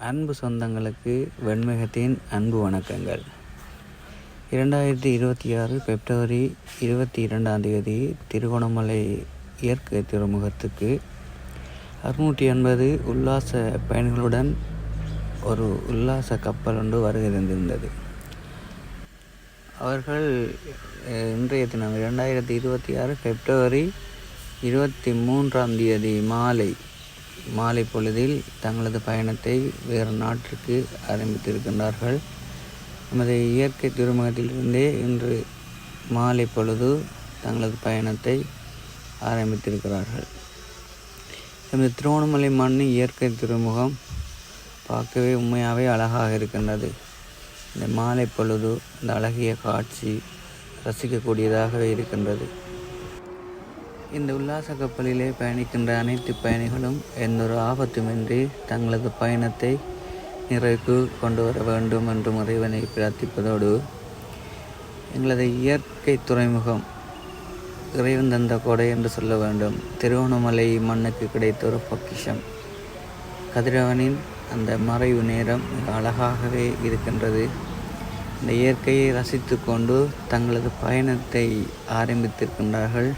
அன்பு சொந்தங்களுக்கு வெண்மேகத்தின் அன்பு வணக்கங்கள். 2026 பிப்ரவரி 22 திருகோணமலை இயற்கை துறைமுகத்துக்கு 680 உல்லாச பயணிகளுடன் ஒரு உல்லாச கப்பல் ஒன்று வருகை தந்திருந்தது. அவர்கள் இன்றைய தினம் 2026 பிப்ரவரி 23 மாலை பொழுதில் தங்களது பயணத்தை வேறு நாட்டிற்கு ஆரம்பித்திருக்கின்றார்கள். நமது இயற்கை துறைமுகத்திலிருந்தே இன்று மாலை பொழுது தங்களது பயணத்தை ஆரம்பித்திருக்கிறார்கள். நமது திருகோணமலை மண் இயற்கை துறைமுகம் பார்க்கவே உண்மையாகவே அழகாக இருக்கின்றது. இந்த மாலை பொழுது இந்த அழகிய காட்சி ரசிக்கக்கூடியதாகவே இருக்கின்றது. இந்த உல்லாச கப்பலிலே பயணிக்கின்ற அனைத்து பயணிகளும் எந்த ஒரு ஆபத்துமின்றி தங்களது பயணத்தை நிறைவுக்கு கொண்டு வர வேண்டும் என்று இறைவனை பிரார்த்திப்பதோடு, எங்களது இயற்கை துறைமுகம் இறைவன் தந்த கொடை என்று சொல்ல வேண்டும். திருகோணமலை மண்ணுக்கு கிடைத்த ஒரு பொக்கிஷம். கதிரவனின் அந்த மறைவு நேரம் மிக அழகாகவே இருக்கின்றது. இந்த இயற்கையை ரசித்து கொண்டு தங்களது பயணத்தை ஆரம்பித்திருக்கின்றார்கள்.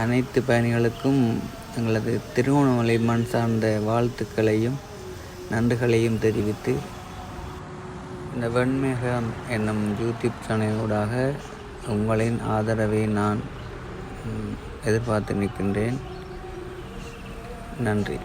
அனைத்து பயணிகளுக்கும் எங்களது திருகோணமலை மண் சார்ந்த வாழ்த்துக்களையும் நன்றிகளையும் தெரிவித்து, இந்த வெண்மேகம் என்னும் யூடியூப் சேனலூடாக உங்களின் ஆதரவை நான் எதிர்பார்த்து நிற்கின்றேன். நன்றி.